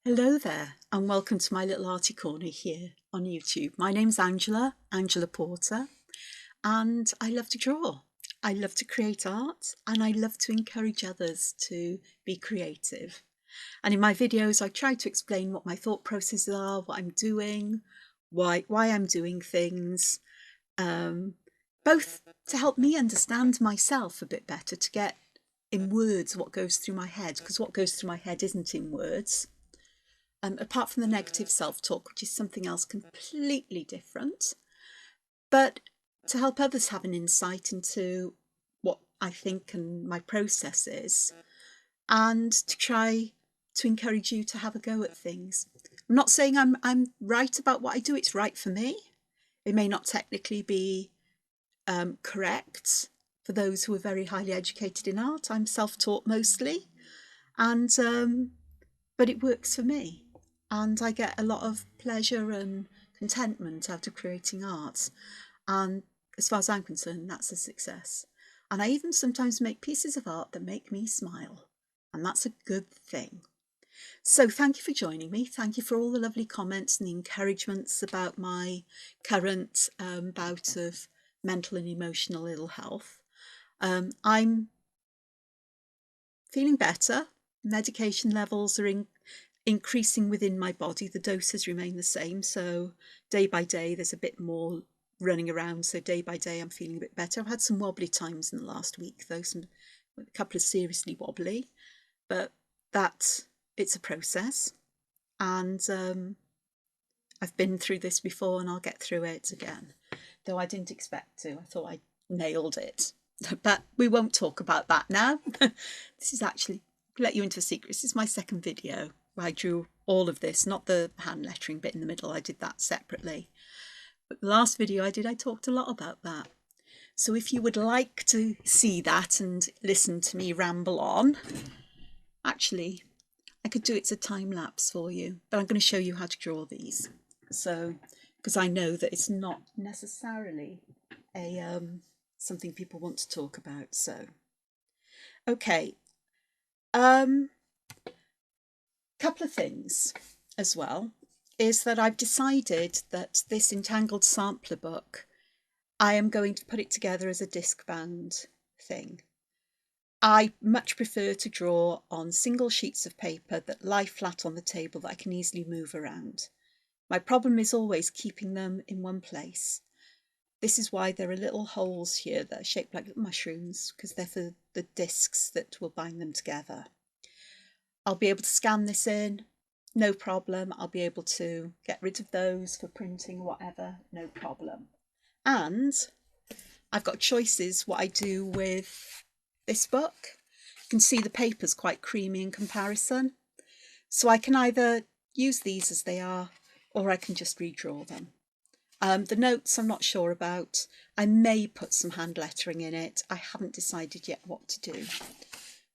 Hello there, and welcome to my little arty corner here on YouTube. My name's Angela Porter, and I love to draw. I love to create art, and I love to encourage others to be creative. And in my videos, I try to explain what my thought processes are, what I'm doing, why I'm doing things, both to help me understand myself a bit better, to get in words what goes through my head, because what goes through my head isn't in words. Apart from the negative self-talk, which is something else completely different, but to help others have an insight into what I think and my process is, and to try to encourage you to have a go at things. I'm not saying I'm right about what I do, it's right for me. It may not technically be correct for those who are very highly educated in art. I'm self-taught mostly, and but it works for me. And I get a lot of pleasure and contentment out of creating art. And as far as I'm concerned, that's a success. And I even sometimes make pieces of art that make me smile. And that's a good thing. So thank you for joining me. Thank you for all the lovely comments and the encouragements about my current bout of mental and emotional ill health. I'm feeling better. Medication levels are increasing within my body. The doses remain the same, so day by day there's a bit more running around, so day by day I'm feeling a bit better. I've had some wobbly times in the last week though, a couple of seriously wobbly, but it's a process, and I've been through this before and I'll get through it again, though I didn't expect to. I thought I nailed it, but we won't talk about that now. This is actually, let you into a secret, this is my second video. I drew all of this, not the hand lettering bit in the middle. I did that separately. But the last video I did, I talked a lot about that. So if you would like to see that and listen to me ramble on, actually, I could do it as a time lapse for you, but I'm going to show you how to draw these. So, because I know that it's not necessarily a something people want to talk about. So, okay. Couple of things as well is that I've decided that this Entangled sampler book, I am going to put it together as a disc bound thing. I much prefer to draw on single sheets of paper that lie flat on the table that I can easily move around. My problem is always keeping them in one place. This is why there are little holes here that are shaped like little mushrooms, because they're for the discs that will bind them together. I'll be able to scan this in, no problem. I'll be able to get rid of those for printing or whatever, no problem. And I've got choices what I do with this book. You can see the paper's quite creamy in comparison. So I can either use these as they are, or I can just redraw them. The notes I'm not sure about. I may put some hand lettering in it. I haven't decided yet what to do.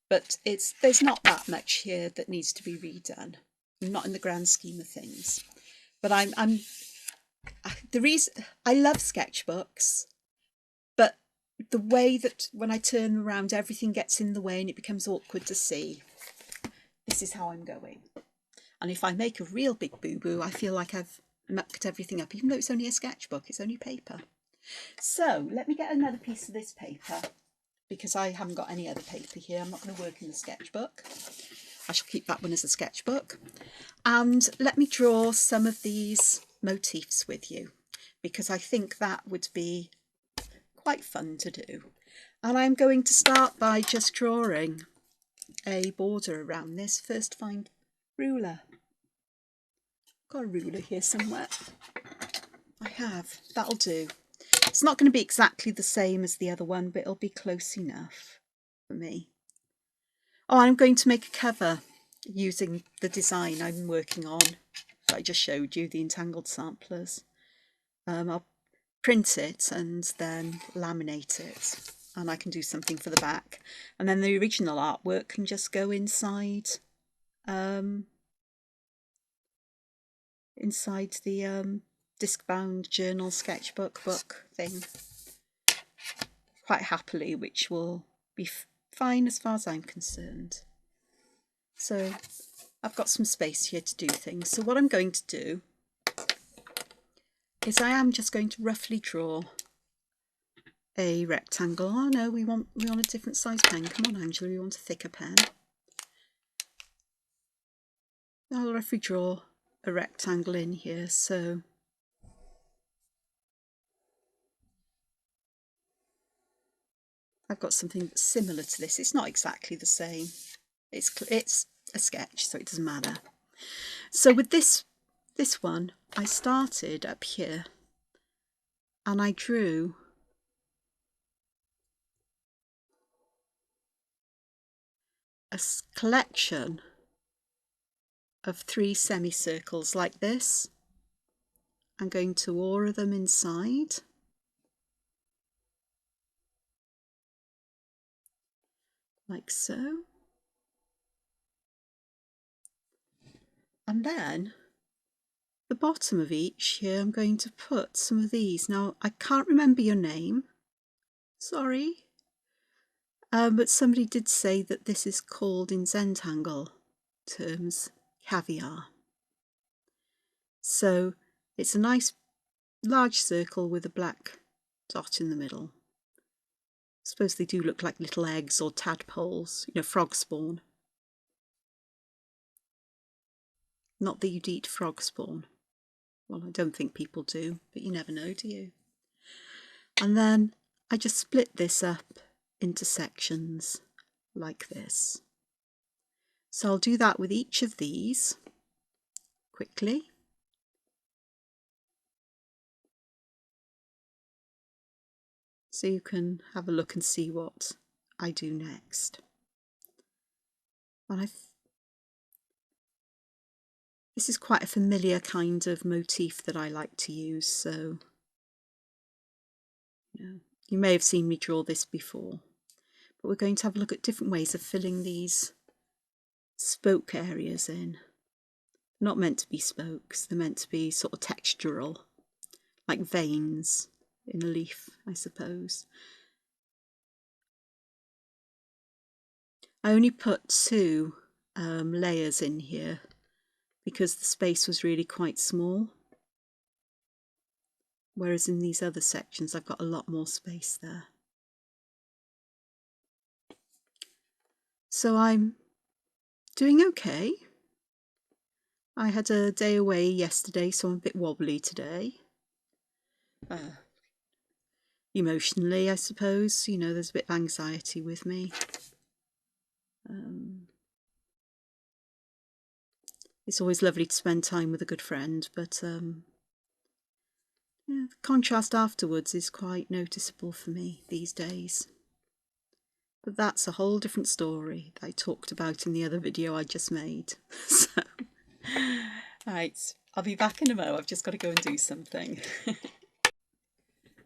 But there's not that much here that needs to be redone, not in the grand scheme of things. But the reason I love sketchbooks, but the way that when I turn them around, everything gets in the way and it becomes awkward to see. This is how I'm going. And if I make a real big boo-boo, I feel like I've mucked everything up, even though it's only a sketchbook, it's only paper. So let me get another piece of this paper, because I haven't got any other paper here. I'm not going to work in the sketchbook. I shall keep that one as a sketchbook. And let me draw some of these motifs with you, because I think that would be quite fun to do. And I'm going to start by just drawing a border around this. First, find ruler. Got a ruler here somewhere. I have. That'll do. It's not going to be exactly the same as the other one, but it'll be close enough for me. Oh, I'm going to make a cover using the design I'm working on that I just showed you, the Entangled samplers. I'll print it and then laminate it, and I can do something for the back. And then the original artwork can just go inside the disc-bound journal sketchbook book thing quite happily, which will be fine as far as I'm concerned. So I've got some space here to do things. So what I'm going to do is I am just going to roughly draw a rectangle. Oh no, we want a different size pen. Come on, Angela, we want a thicker pen. I'll roughly draw a rectangle in here. So I've got something similar to this. It's not exactly the same. It's a sketch, so it doesn't matter. So with this one, I started up here and I drew a collection of 3 semicircles like this. I'm going to aura them inside. Like so. And then the bottom of each here I'm going to put some of these. Now I can't remember your name, sorry, but somebody did say that this is called in Zentangle terms caviar. So it's a nice large circle with a black dot in the middle. I suppose they do look like little eggs or tadpoles, you know, frog spawn. Not that you'd eat frog spawn. Well, I don't think people do, but you never know, do you? And then I just split this up into sections like this. So I'll do that with each of these quickly. So you can have a look and see what I do next. And this is quite a familiar kind of motif that I like to use, so you may have seen me draw this before. But we're going to have a look at different ways of filling these spoke areas in. Not meant to be spokes, they're meant to be sort of textural, like veins in a leaf, I suppose. I only put 2 layers in here because the space was really quite small, whereas in these other sections I've got a lot more space there. So I'm doing okay. I had a day away yesterday, so I'm a bit wobbly today. Emotionally, I suppose, you know, there's a bit of anxiety with me. It's always lovely to spend time with a good friend, but yeah, the contrast afterwards is quite noticeable for me these days. But that's a whole different story that I talked about in the other video I just made. So, right, I'll be back in a mo. I've just got to go and do something.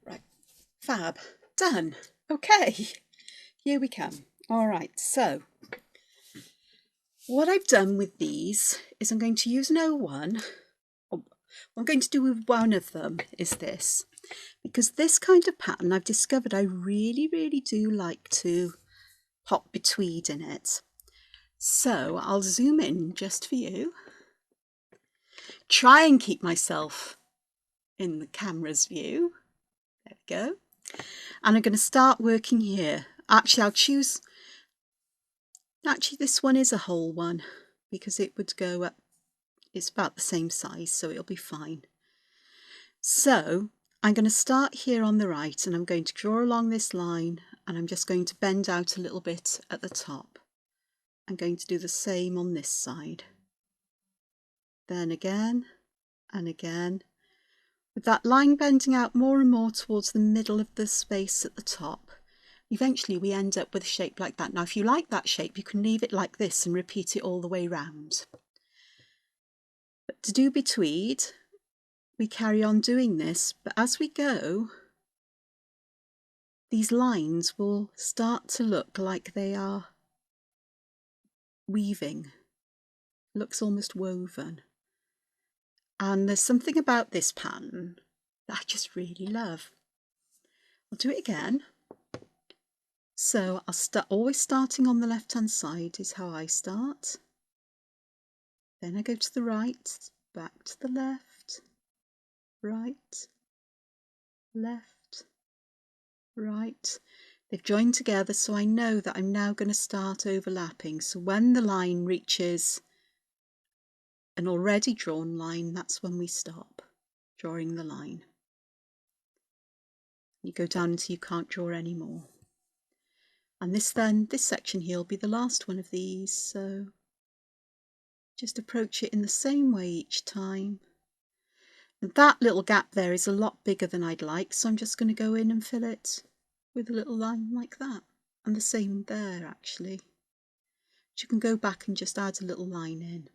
Right, fab, done. Okay, here we come. All right, so what I've done with these is I'm going to use an 01. What I'm going to do with one of them is this, because this kind of pattern I've discovered I really, really do like to pop betweed in it. So I'll zoom in just for you. Try and keep myself in the camera's view. There we go. And I'm going to start working here. Actually, I'll choose... Actually, this one is a whole one because it would go up. It's about the same size, so it'll be fine. So I'm going to start here on the right and I'm going to draw along this line and I'm just going to bend out a little bit at the top. I'm going to do the same on this side. Then again and again, with that line bending out more and more towards the middle of the space at the top. Eventually we end up with a shape like that. Now if you like that shape you can leave it like this and repeat it all the way round. But to do betweed we carry on doing this, but as we go these lines will start to look like they are weaving. It looks almost woven. And there's something about this pattern that I just really love. I'll do it again. So I'll always starting on the left hand side is how I start. Then I go to the right, back to the left, right, left, right. They've joined together, so I know that I'm now going to start overlapping. So when the line reaches an already drawn line, that's when we stop drawing the line. You go down until you can't draw any more. And this section here will be the last one of these, so just approach it in the same way each time. And that little gap there is a lot bigger than I'd like, so I'm just going to go in and fill it with a little line like that. And the same there actually. But you can go back and just add a little line in.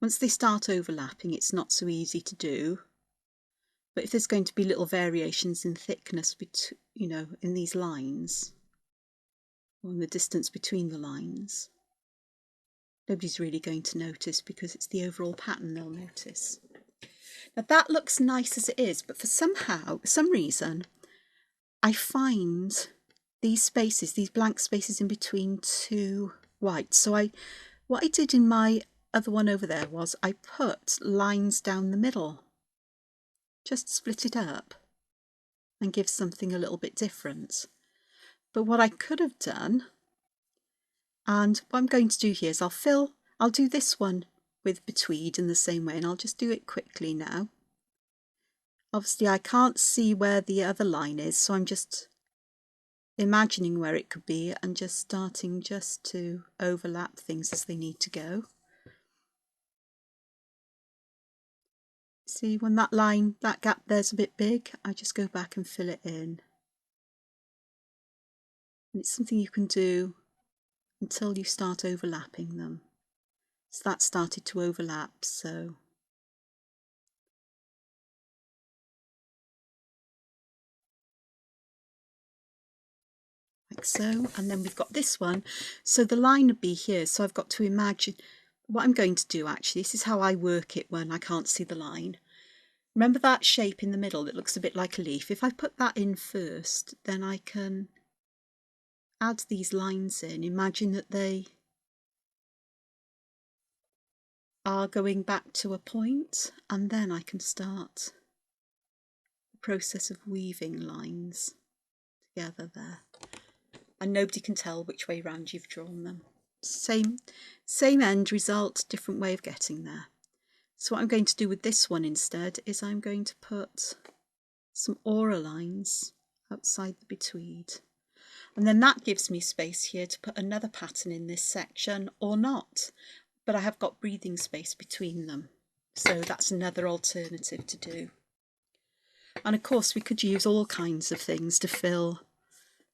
Once they start overlapping, it's not so easy to do. But if there's going to be little variations in thickness, in these lines, or in the distance between the lines, nobody's really going to notice because it's the overall pattern they'll notice. Now that looks nice as it is, but for some reason, I find these spaces, these blank spaces in between too white. So what I did in my other one over there was I put lines down the middle. Just split it up and give something a little bit different. But what I could have done, and what I'm going to do here is I'll do this one with betweed in the same way, and I'll just do it quickly now. Obviously I can't see where the other line is, so I'm just imagining where it could be and just starting just to overlap things as they need to go. See, when that gap there's a bit big, I just go back and fill it in. And it's something you can do until you start overlapping them. So that started to overlap, so like so. And then we've got this one. So the line would be here, so I've got to imagine what I'm going to do actually. This is how I work it when I can't see the line. Remember that shape in the middle that looks a bit like a leaf? If I put that in first, then I can add these lines in. Imagine that they are going back to a point, and then I can start the process of weaving lines together there. And nobody can tell which way round you've drawn them. Same end result, different way of getting there. So what I'm going to do with this one instead is I'm going to put some aura lines outside the betweed. And then that gives me space here to put another pattern in this section, or not. But I have got breathing space between them. So that's another alternative to do. And of course we could use all kinds of things to fill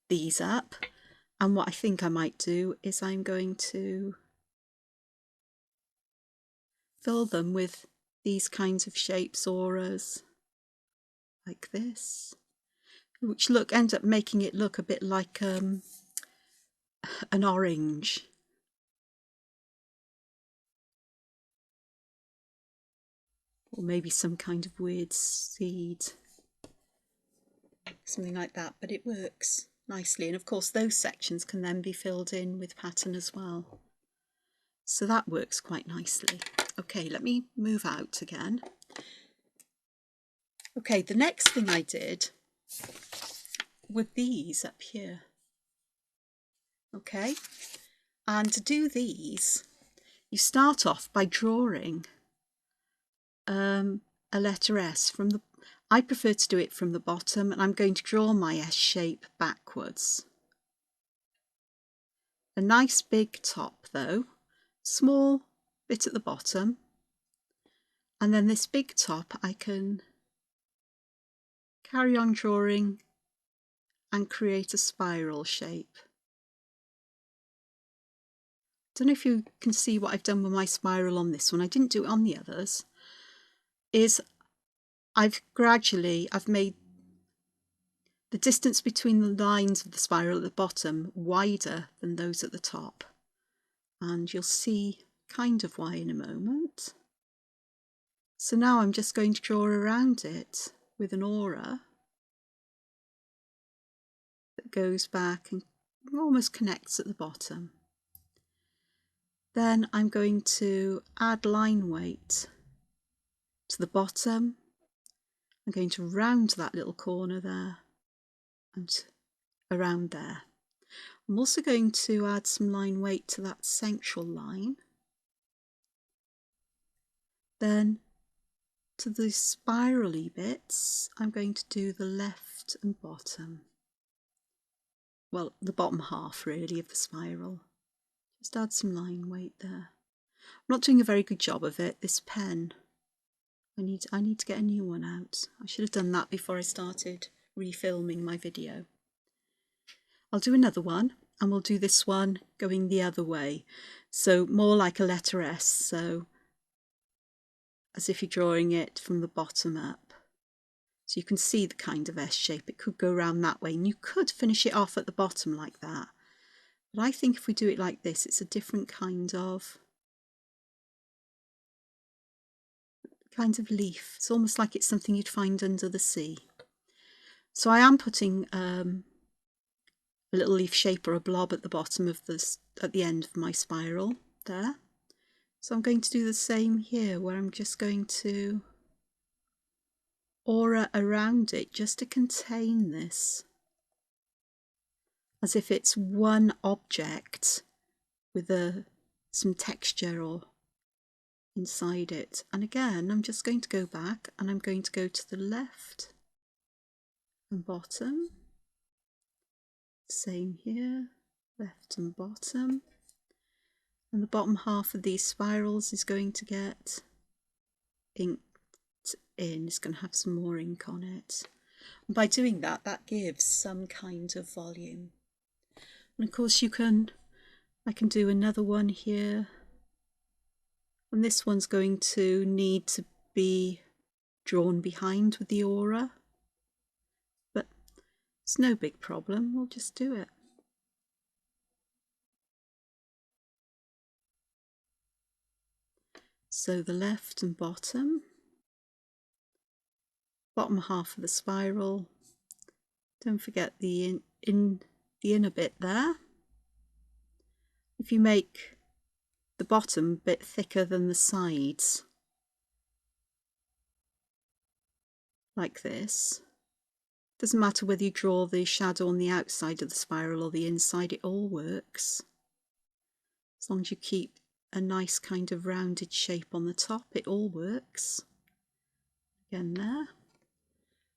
these up. And what I think I might do is I'm going to fill them with these kinds of shapes, auras, like this, which end up making it look a bit like an orange. Or maybe some kind of weird seed, something like that, but it works nicely. And of course those sections can then be filled in with pattern as well. So that works quite nicely. Okay, let me move out again. Okay, the next thing I did were these up here. Okay, and to do these, you start off by drawing a letter S from the, I prefer to do it from the bottom, and I'm going to draw my S shape backwards. A nice big top though, small bit at the bottom, and then this big top I can carry on drawing and create a spiral shape. Don't know if you can see what I've done with my spiral on this one. I didn't do it on the others. I've made the distance between the lines of the spiral at the bottom wider than those at the top. And you'll see kind of why in a moment. So now I'm just going to draw around it with an aura that goes back and almost connects at the bottom. Then I'm going to add line weight to the bottom. I'm going to round that little corner there and around there. I'm also going to add some line weight to that central line. Then to the spirally bits, I'm going to do the left and bottom. Well, the bottom half really of the spiral. Just add some line weight there. I'm not doing a very good job of it. This pen, I need to get a new one out. I should have done that before I started refilming my video. I'll do another one, and we'll do this one going the other way. So more like a letter S, so as if you're drawing it from the bottom up. So you can see the kind of S shape. It could go around that way, and you could finish it off at the bottom like that. But I think if we do it like this, it's a different kind of leaf. It's almost like it's something you'd find under the sea. So I am putting a little leaf shape or a blob at the bottom of this, at the end of my spiral there. So I'm going to do the same here, where I'm just going to aura around it just to contain this, as if it's one object with some texture or inside it. And again, I'm just going to go back and I'm going to go to the left and bottom. Same here, left and bottom. And the bottom half of these spirals is going to get inked in. It's going to have some more ink on it. And by doing that, that gives some kind of volume. And of course I can do another one here. And this one's going to need to be drawn behind with the aura. But it's no big problem, we'll just do it. So the left and bottom half of the spiral. Don't forget the inner bit there. If you make the bottom a bit thicker than the sides, like this, doesn't matter whether you draw the shadow on the outside of the spiral or the inside, it all works. As long as you keep a nice kind of rounded shape on the top, it all works. Again there.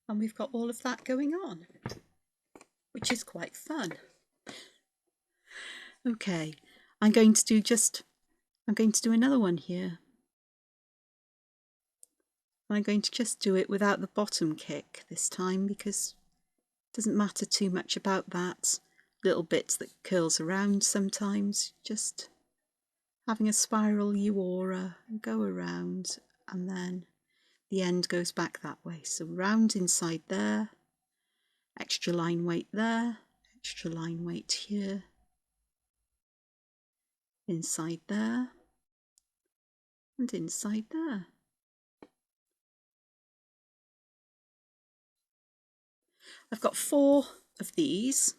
And we've got all of that going on, which is quite fun. Okay, I'm going to do another one here. I'm going to just do it without the bottom kick this time, because it doesn't matter too much about that. Little bits that curls around sometimes, just having a spiral aura and go around, and then the end goes back that way. So round inside there, extra line weight there, extra line weight here, inside there, and inside there. I've got 4 of these,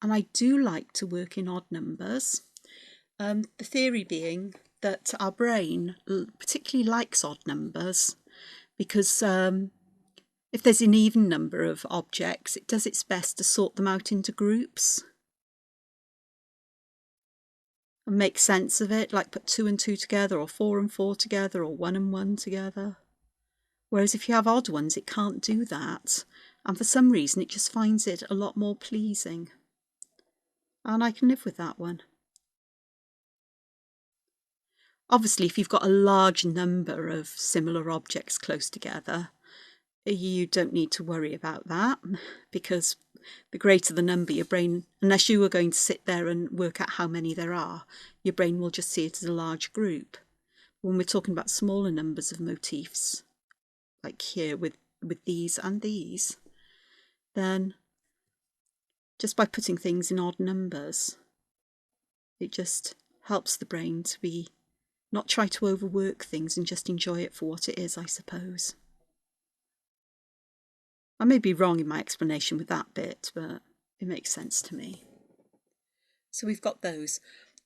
and I do like to work in odd numbers. The theory being that our brain particularly likes odd numbers, because if there's an even number of objects, it does its best to sort them out into groups and make sense of it, like put 2 and 2 together, or 4 and 4 together, or 1 and 1 together. Whereas if you have odd ones, it can't do that, and for some reason it just finds it a lot more pleasing. And I can live with that one. Obviously, if you've got a large number of similar objects close together, you don't need to worry about that, because the greater the number, your brain, unless you were going to sit there and work out how many there are, your brain will just see it as a large group. When we're talking about smaller numbers of motifs, like here with these and these, then just by putting things in odd numbers, it just helps the brain to not try to overwork things and just enjoy it for what it is, I suppose. I may be wrong in my explanation with that bit, but it makes sense to me. So we've got those.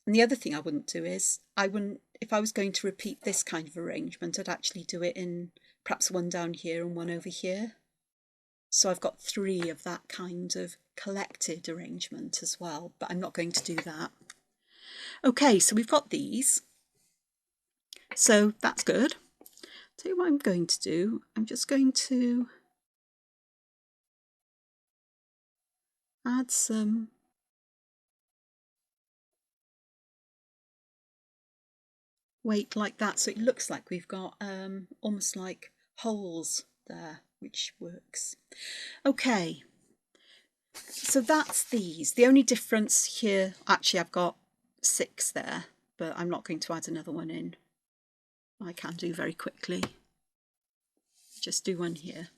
And the other thing I wouldn't do is, if I was going to repeat this kind of arrangement, I'd actually do it in perhaps one down here and one over here. So I've got 3 of that kind of collected arrangement as well, but I'm not going to do that. Okay, so we've got these. So that's good. Tell you what I'm going to do. I'm just going to add some weight like that, so it looks like we've got almost like holes there, which works. Okay, so that's these. The only difference here, actually I've got 6 there, but I'm not going to add another one in. I can do very quickly. Just do one here.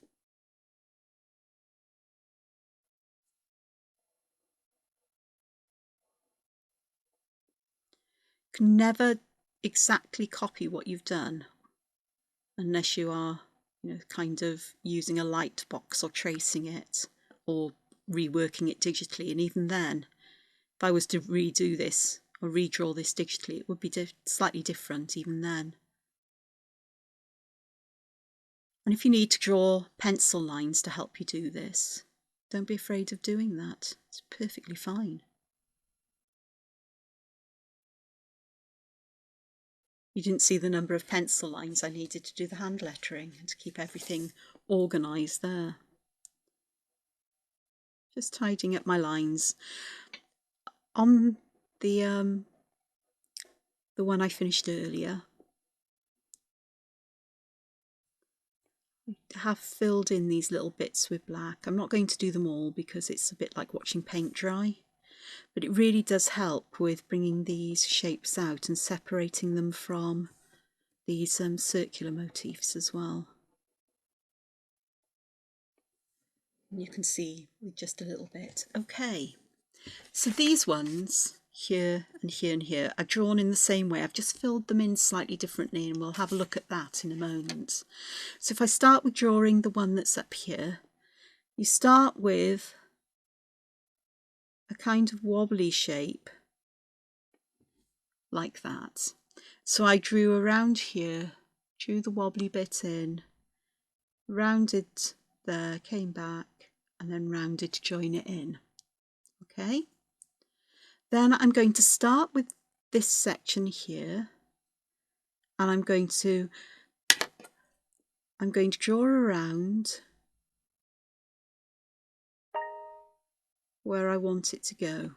You can never exactly copy what you've done unless you are, kind of using a light box or tracing it or reworking it digitally. And even then, if I was to redo this or redraw this digitally, it would be slightly different even then. And if you need to draw pencil lines to help you do this, don't be afraid of doing that. It's perfectly fine. You didn't see the number of pencil lines I needed to do the hand lettering and to keep everything organised there. Just tidying up my lines. On the one I finished earlier, I have filled in these little bits with black. I'm not going to do them all because it's a bit like watching paint dry, but it really does help with bringing these shapes out and separating them from these circular motifs as well. And you can see with just a little bit. Okay, so these ones here and here and here are drawn in the same way. I've just filled them in slightly differently, and we'll have a look at that in a moment. So if I start with drawing the one that's up here, you start with a kind of wobbly shape like that. So I drew around here, drew the wobbly bit in, rounded there, came back, and then rounded to join it in. Okay. Then I'm going to start with this section here, and I'm going to draw around where I want it to go.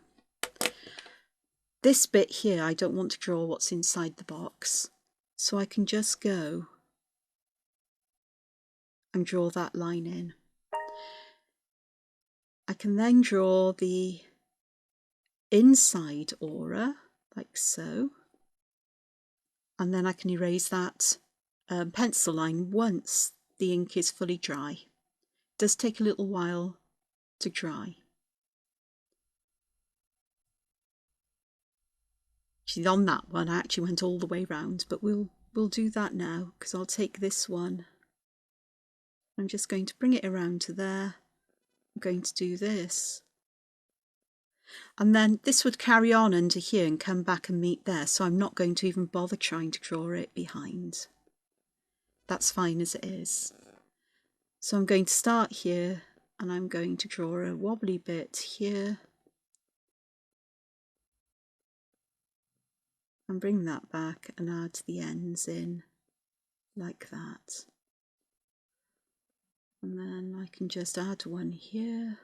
This bit here, I don't want to draw what's inside the box, so I can just go and draw that line in. I can then draw the inside aura, like so, and then I can erase that pencil line once the ink is fully dry. It does take a little while to dry. On that one I actually went all the way round, but we'll do that now, because I'll take this one. I'm just going to bring it around to there. I'm going to do this, and then this would carry on under here and come back and meet there, so I'm not going to even bother trying to draw it behind. That's fine as it is. So I'm going to start here, and I'm going to draw a wobbly bit here and bring that back and add the ends in like that. And then I can just add one here.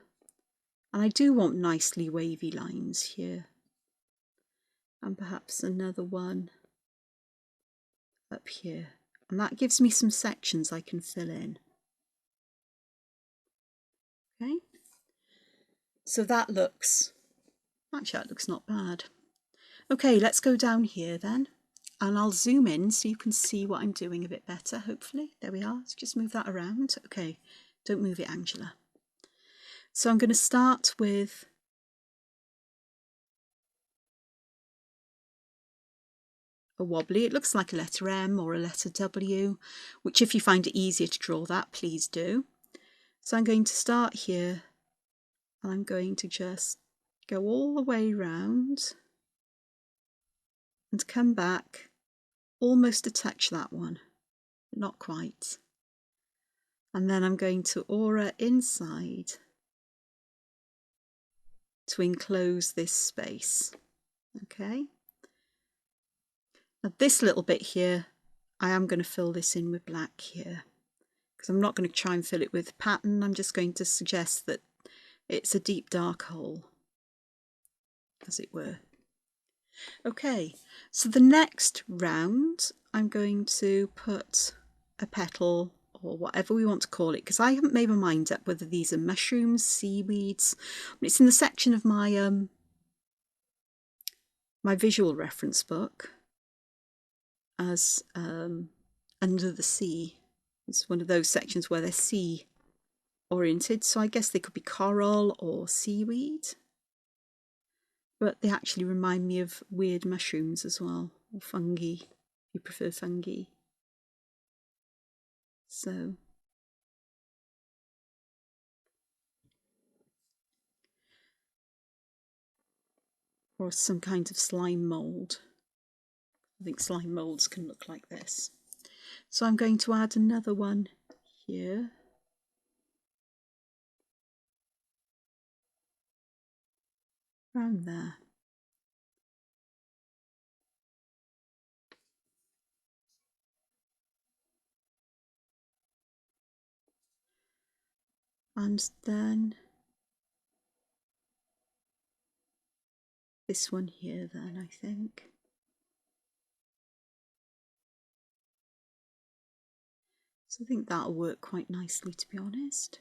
And I do want nicely wavy lines here. And perhaps another one up here. And that gives me some sections I can fill in. Okay. So that looks, actually that looks not bad. Okay, let's go down here then. And I'll zoom in so you can see what I'm doing a bit better, hopefully. There we are. Let's just move that around. Okay, don't move it, Angela. So I'm going to start with a wobbly. It looks like a letter M or a letter W, which if you find it easier to draw that, please do. So I'm going to start here, and I'm going to just go all the way round and come back almost to touch that one, but not quite. And then I'm going to aura inside to enclose this space. Okay. Now this little bit here, I am going to fill this in with black here, because I'm not going to try and fill it with pattern. I'm just going to suggest that it's a deep dark hole, as it were. Okay, so the next round I'm going to put a petal, or whatever we want to call it, because I haven't made my mind up whether these are mushrooms, seaweeds. It's in the section of my my visual reference book as Under the Sea. It's one of those sections where they're sea oriented, so I guess they could be coral or seaweed, but they actually remind me of weird mushrooms as well, or fungi, if you prefer fungi. So or some kind of slime mould. I think slime moulds can look like this. So I'm going to add another one here. Around there. And then this one here then, I think. So I think that'll work quite nicely, to be honest.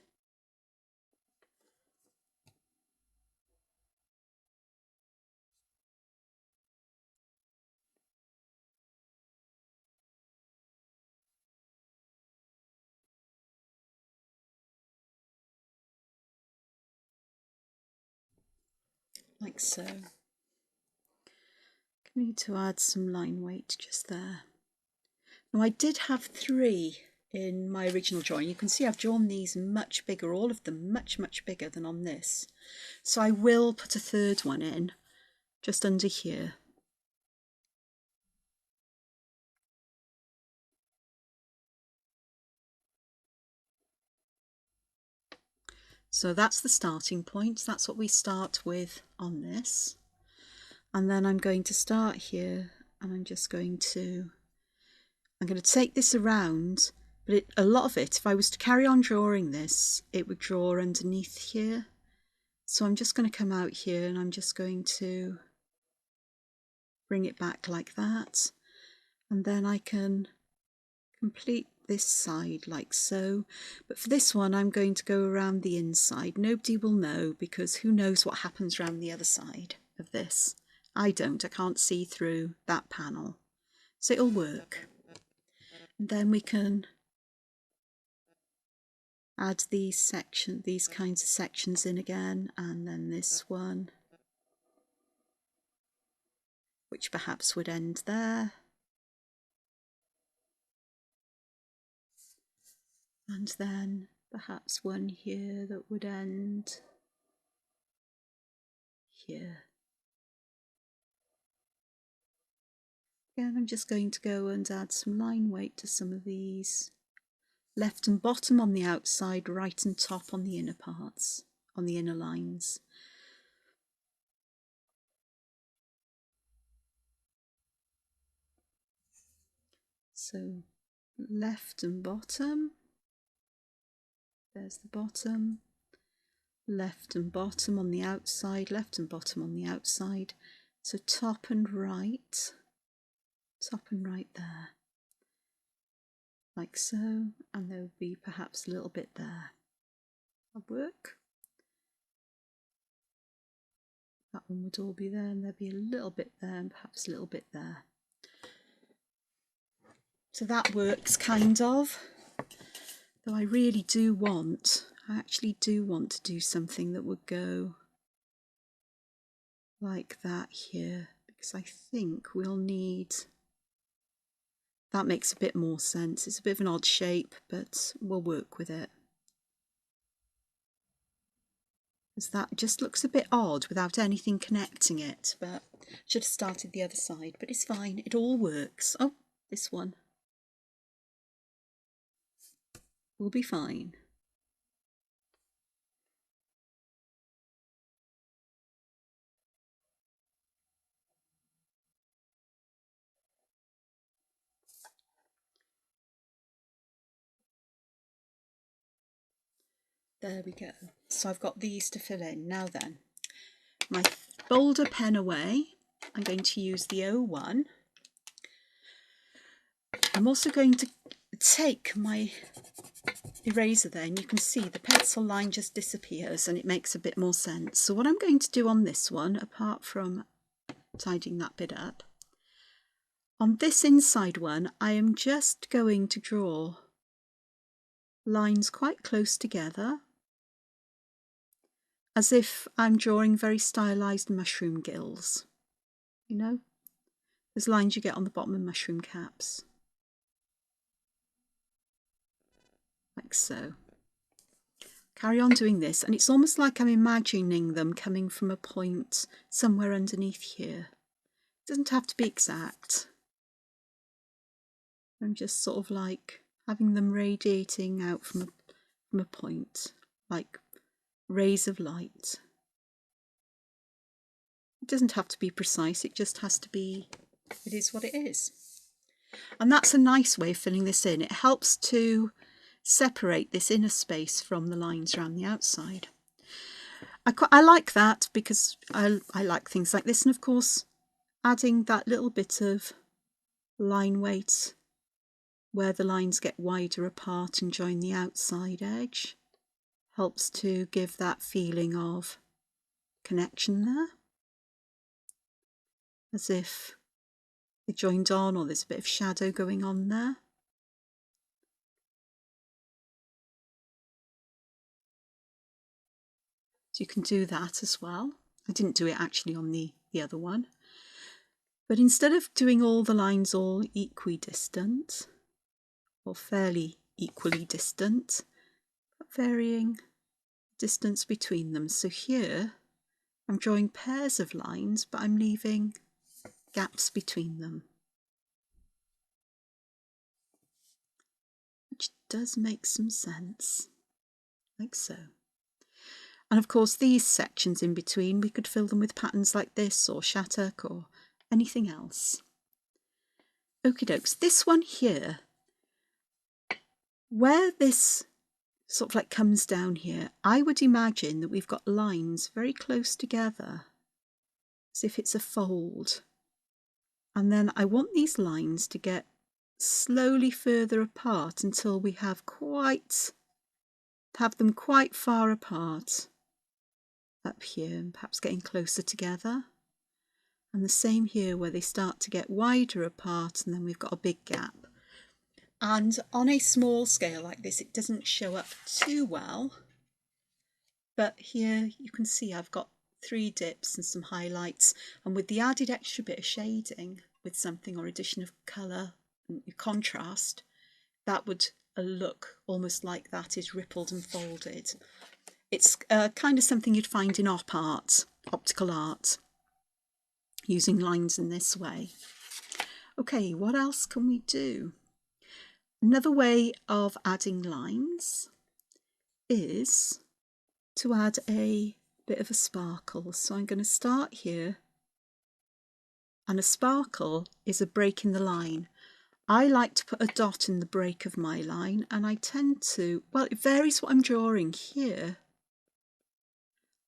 Like so. I need to add some line weight just there. Now I did have 3 in my original drawing. You can see I've drawn these much bigger, all of them much bigger than on this. So I will put a 3rd one in just under here. So that's the starting point. That's what we start with on this. And then I'm going to start here, and I'm going to take this around, but a lot of it, if I was to carry on drawing this, it would draw underneath here. So I'm just going to come out here, and I'm just going to bring it back like that. And then I can complete this side like so. But for this one, I'm going to go around the inside. Nobody will know, because who knows what happens around the other side of this. I don't. I can't see through that panel. So it'll work. And then we can add these kinds of sections in again, and then this one, which perhaps would end there. And then perhaps one here that would end here. Again, I'm just going to go and add some line weight to some of these. Left and bottom on the outside, right and top on the inner parts, on the inner lines. So left and bottom, there's the bottom, left and bottom on the outside, left and bottom on the outside. So top and right there. Like so, and there would be perhaps a little bit there. That'll work. That one would all be there, and there'd be a little bit there, and perhaps a little bit there. So that works kind of. Though I really do want, I actually do want to do something that would go like that here, because I think we'll need. That makes a bit more sense. It's a bit of an odd shape, but we'll work with it. Because that just looks a bit odd without anything connecting it, but Should have started the other side, but it's fine. It all works. Oh, this one will be fine. There we go. So I've got these to fill in. Now then, my bolder pen away. I'm going to use the 01. I'm also going to take my eraser there, and you can see the pencil line just disappears and it makes a bit more sense. So what I'm going to do on this one, apart from tidying that bit up, on this inside one, I am just going to draw lines quite close together, as if I'm drawing very stylized mushroom gills. You know, those lines you get on the bottom of mushroom caps. Like so. Carry on doing this, and it's almost like I'm imagining them coming from a point somewhere underneath here. It doesn't have to be exact. I'm just sort of like having them radiating out from a point, like rays of light. It doesn't have to be precise, it just has to be, it is what it is. And that's a nice way of filling this in. It helps to separate this inner space from the lines around the outside. I like that because I like things like this, and of course adding that little bit of line weight where the lines get wider apart and join the outside edge helps to give that feeling of connection there, as if they joined on or there's a bit of shadow going on there. So you can do that as well. I didn't do it actually on the other one. But instead of doing all the lines all equidistant, or fairly equally distant, but varying distance between them. So here I'm drawing pairs of lines, but I'm leaving gaps between them, which does make some sense, like so. And of course these sections in between, we could fill them with patterns like this or shattuck or anything else. Okie dokes, this one here, where this sort of like comes down here, I would imagine that we've got lines very close together, as if it's a fold. And then I want these lines to get slowly further apart until we have them quite far apart up here, and perhaps getting closer together. And the same here, where they start to get wider apart and then we've got a big gap. And on a small scale like this, it doesn't show up too well, but here you can see I've got 3 dips and some highlights, and with the added extra bit of shading with something or addition of colour and contrast, that would look almost like that is rippled and folded. It's kind of something you'd find in op art, optical art, using lines in this way. Okay, what else can we do? Another way of adding lines is to add a bit of a sparkle. So I'm going to start here, and a sparkle is a break in the line. I like to put a dot in the break of my line, and I tend to, well, it varies what I'm drawing. Here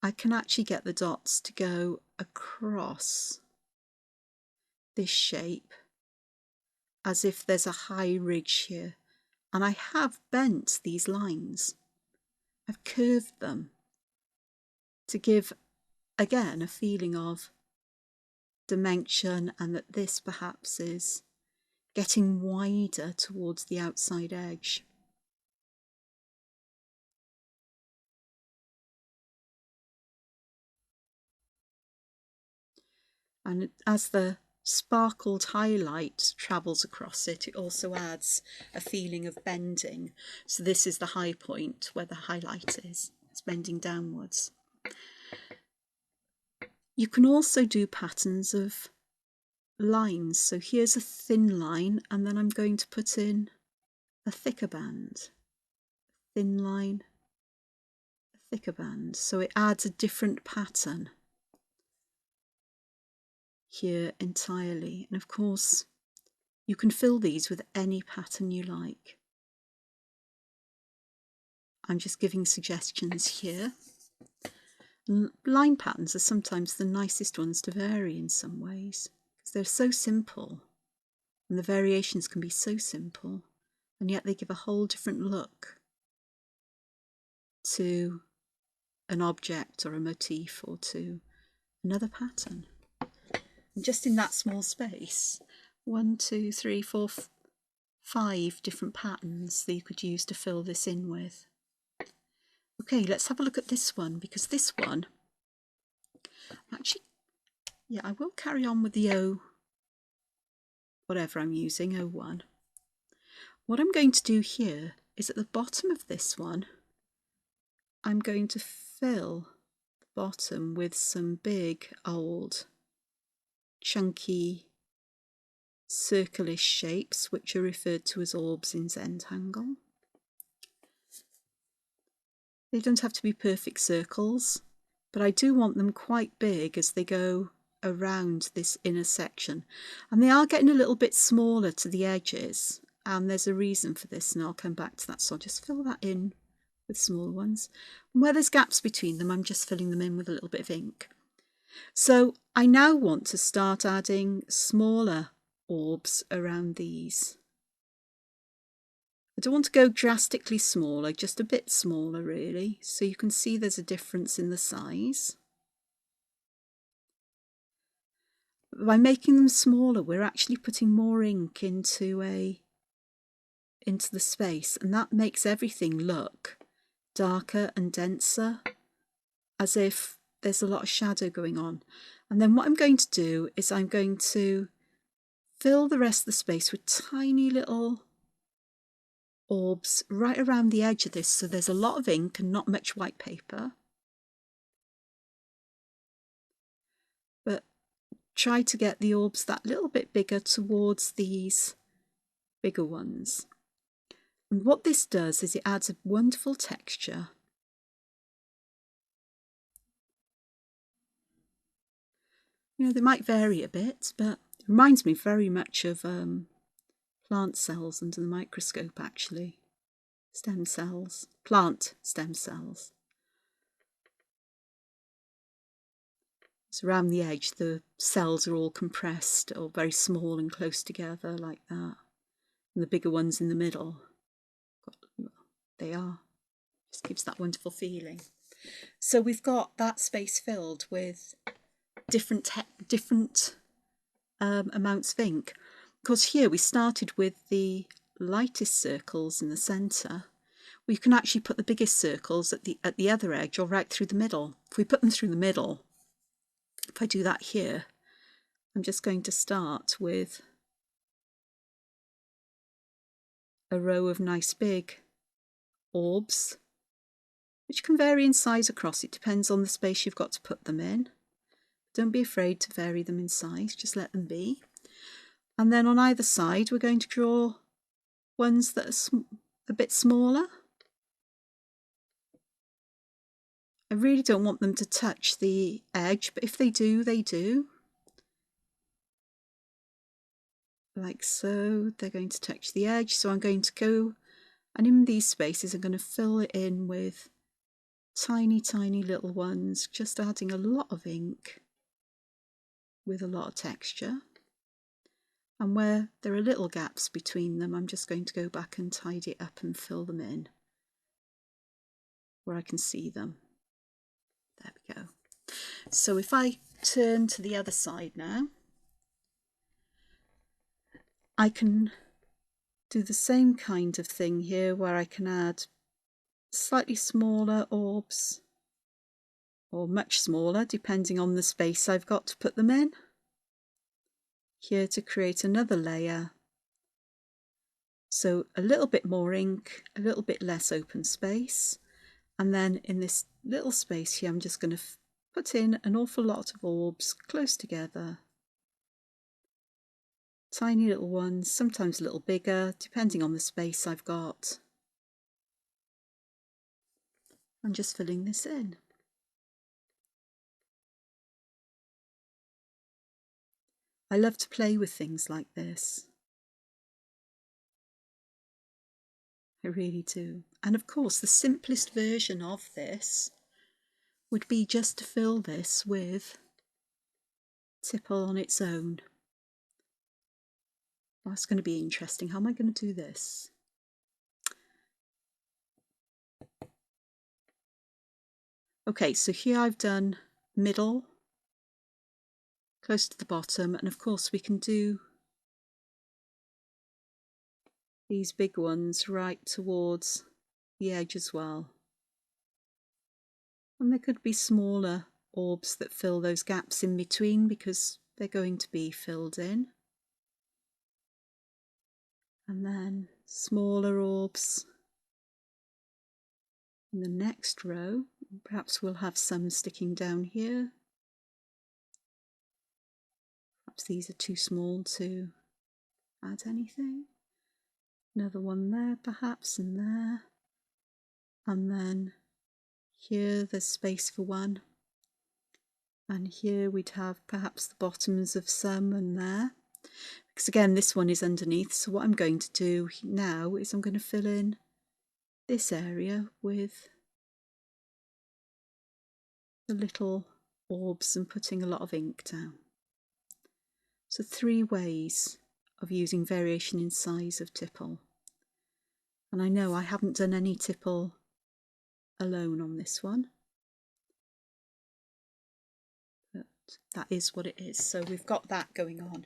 I can actually get the dots to go across this shape as if there's a high ridge here, and I have bent these lines. I've curved them to give again a feeling of dimension, and that this perhaps is getting wider towards the outside edge. And as the sparkled highlight travels across it, it also adds a feeling of bending. So this is the high point where the highlight is. It's bending downwards. You can also do patterns of lines. So here's a thin line, and then I'm going to put in a thicker band. Thin line, a thicker band. So it adds a different pattern here entirely. And of course, you can fill these with any pattern you like. I'm just giving suggestions here. Line patterns are sometimes the nicest ones to vary in some ways, because they're so simple, and the variations can be so simple, and yet they give a whole different look to an object or a motif or to another pattern. And just in that small space, 1, 2, 3, 4, 5 different patterns that you could use to fill this in with. Okay, let's have a look at this one, because this one, actually, yeah, I will carry on with the whatever I'm using, 01. What I'm going to do here is at the bottom of this one, I'm going to fill the bottom with some big, old, chunky, circle-ish shapes, which are referred to as orbs in Entangled. They don't have to be perfect circles, but I do want them quite big as they go around this inner section. And they are getting a little bit smaller to the edges, and there's a reason for this, and I'll come back to that. So I'll just fill that in with smaller ones. And where there's gaps between them, I'm just filling them in with a little bit of ink. So I now want to start adding smaller orbs around these. I don't want to go drastically smaller, just a bit smaller really, so you can see there's a difference in the size. By making them smaller, we're actually putting more ink into the space, and that makes everything look darker and denser, as if there's a lot of shadow going on. And then what I'm going to do is I'm going to fill the rest of the space with tiny little orbs right around the edge of this, so there's a lot of ink and not much white paper. But try to get the orbs that little bit bigger towards these bigger ones. And what this does is it adds a wonderful texture. You know, they might vary a bit, but it reminds me very much of plant cells under the microscope, actually. Stem cells, plant stem cells. So around the edge, the cells are all compressed or very small and close together like that. And the bigger ones in the middle, they are. Just gives that wonderful feeling. So we've got that space filled with different amounts of ink. Because here we started with the lightest circles in the centre. We can actually put the biggest circles at the other edge or right through the middle. If we put them through the middle, if I do that here, I'm just going to start with a row of nice big orbs, which can vary in size across. It depends on the space you've got to put them in. Don't be afraid to vary them in size, just let them be. And then on either side, we're going to draw ones that are a bit smaller. I really don't want them to touch the edge, but if they do, they do. Like so, they're going to touch the edge. So I'm going to go, and in these spaces, I'm going to fill it in with tiny, tiny little ones, just adding a lot of ink with a lot of texture. And where there are little gaps between them, I'm just going to go back and tidy it up and fill them in where I can see them. There we go. So if I turn to the other side now, I can do the same kind of thing here where I can add slightly smaller orbs, or much smaller depending on the space I've got to put them in. Here to create another layer. So a little bit more ink, a little bit less open space. And then in this little space here, I'm just going to put in an awful lot of orbs close together. Tiny little ones, sometimes a little bigger, depending on the space I've got. I'm just filling this in. I love to play with things like this. I really do. And of course, the simplest version of this would be just to fill this with tipple on its own. That's going to be interesting. How am I going to do this? Okay, so here I've done middle, close to the bottom, and of course we can do these big ones right towards the edge as well. And there could be smaller orbs that fill those gaps in between because they're going to be filled in. And then smaller orbs in the next row. Perhaps we'll have some sticking down here. Perhaps these are too small to add anything. Another one there perhaps, and there. And then here there's space for one. And here we'd have perhaps the bottoms of some, and there. Because again, this one is underneath, so what I'm going to do now is I'm going to fill in this area with the little orbs and putting a lot of ink down. So 3 ways of using variation in size of tipple. And I know I haven't done any tipple alone on this one, but that is what it is. So we've got that going on.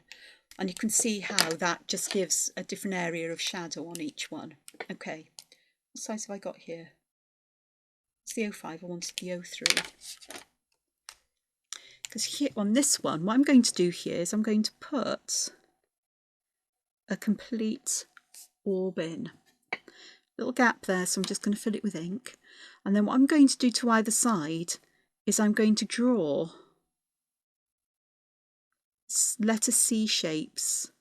And you can see how that just gives a different area of shadow on each one. Okay, what size have I got here? It's the 05, I wanted the 03. Because here on this one, what I'm going to do here is I'm going to put a complete orb in. Little gap there, so I'm just going to fill it with ink. And then what I'm going to do to either side is I'm going to draw letter C shapes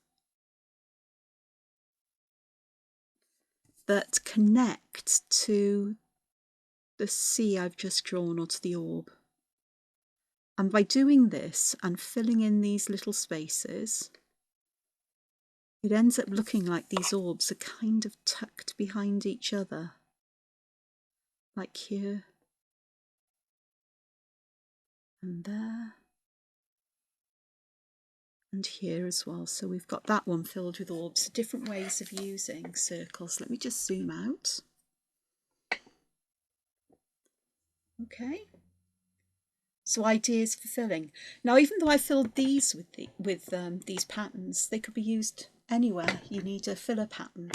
that connect to the C I've just drawn, or to the orb. And by doing this and filling in these little spaces, it ends up looking like these orbs are kind of tucked behind each other, like here and there and here as well. So we've got that one filled with orbs. Different ways of using circles. Let me just zoom out. Okay. So ideas for filling. Now, even though I filled these with these patterns, they could be used anywhere you need a filler pattern.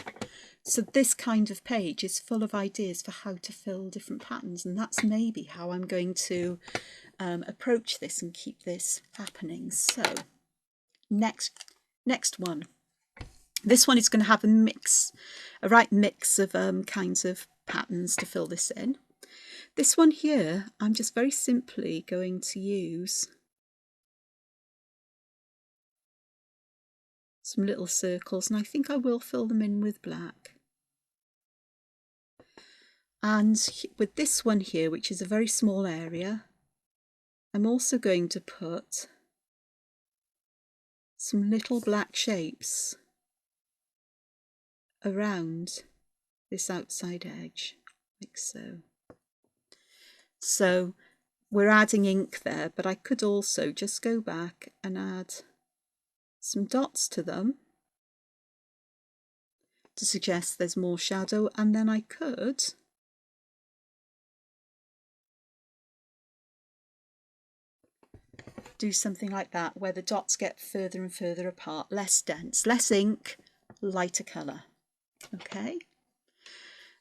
So this kind of page is full of ideas for how to fill different patterns, and that's maybe how I'm going to approach this and keep this happening. So next one. This one is going to have a right mix of kinds of patterns to fill this in. This one here, I'm just very simply going to use some little circles, and I think I will fill them in with black. And with this one here, which is a very small area, I'm also going to put some little black shapes around this outside edge, like so. So we're adding ink there, but I could also just go back and add some dots to them to suggest there's more shadow, and then I could do something like that where the dots get further and further apart, less dense, less ink, lighter colour. Okay.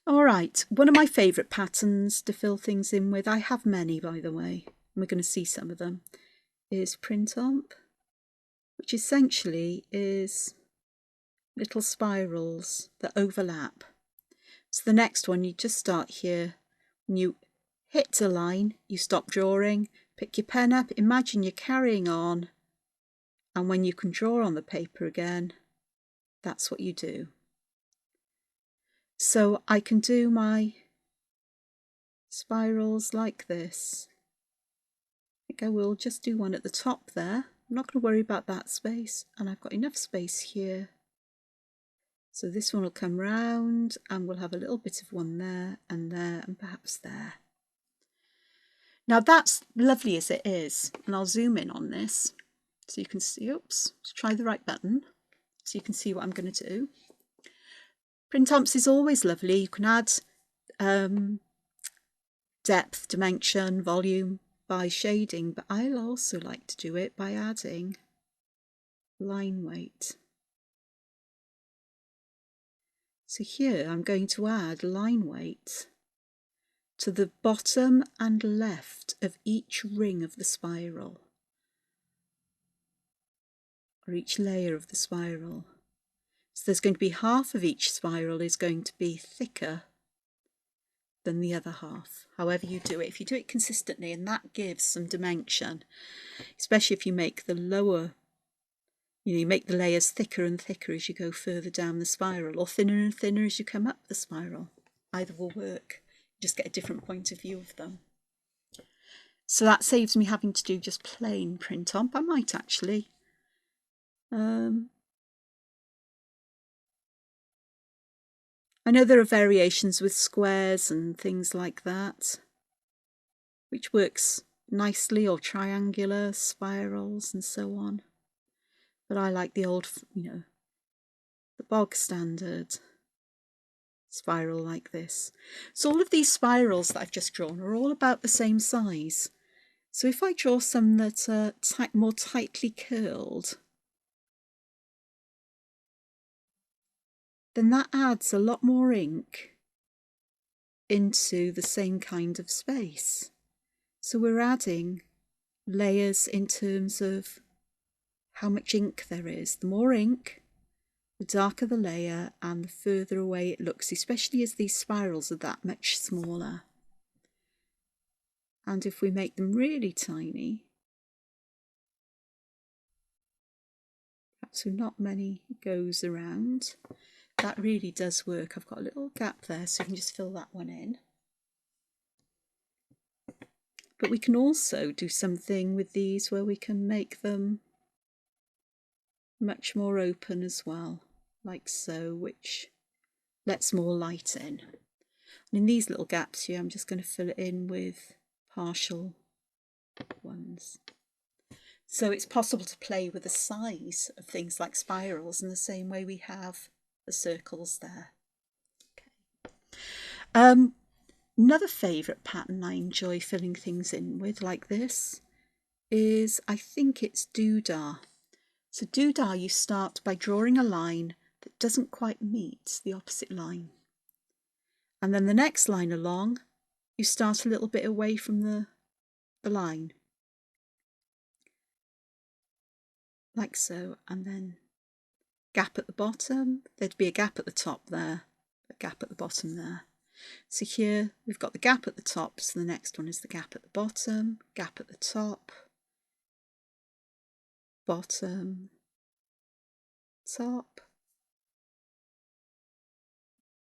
All right, one of my favourite patterns to fill things in with, I have many by the way, and we're going to see some of them, is Printemps, which essentially is little spirals that overlap. So the next one, you just start here. When you hit a line, you stop drawing, Pick your pen up, imagine you're carrying on, and when you can draw on the paper again, that's what you do. So I can do my spirals like this. I think I will just do one at the top there. I'm not going to worry about that space, and I've got enough space here. So this one will come round and we'll have a little bit of one there and perhaps there. Now that's lovely as it is, and I'll zoom in on this so you can see, oops, let's try the right button so you can see what I'm going to do. Printemps is always lovely. You can add depth, dimension, volume by shading, but I also like to do it by adding line weight. So here I'm going to add line weight to the bottom and left of each ring of the spiral, or each layer of the spiral. So there's going to be half of each spiral is going to be thicker than the other half, however you do it. If you do it consistently, and that gives some dimension, especially if you make the lower, you make the layers thicker and thicker as you go further down the spiral, or thinner and thinner as you come up the spiral. Either will work. You just get a different point of view of them. So that saves me having to do just plain Printemps. I might actually I know there are variations with squares and things like that, which works nicely, or triangular spirals and so on. But I like the old, the bog standard spiral like this. So all of these spirals that I've just drawn are all about the same size. So if I draw some that are more tightly curled, then that adds a lot more ink into the same kind of space. So we're adding layers in terms of how much ink there is. The more ink, the darker the layer and the further away it looks, especially as these spirals are that much smaller. And if we make them really tiny, perhaps with not many goes around, that really does work. I've got a little gap there, so you can just fill that one in. But we can also do something with these where we can make them much more open as well, like so, which lets more light in. And in these little gaps here, I'm just going to fill it in with partial ones. So it's possible to play with the size of things like spirals in the same way we have the circles there. Okay. Another favourite pattern I enjoy filling things in with like this is, I think it's Doodah. So Doodah, you start by drawing a line that doesn't quite meet the opposite line. And then the next line along, you start a little bit away from the line. Like so, and then gap at the bottom. There'd be a gap at the top there, a gap at the bottom there. So here we've got the gap at the top, so the next one is the gap at the bottom, gap at the top, bottom, top,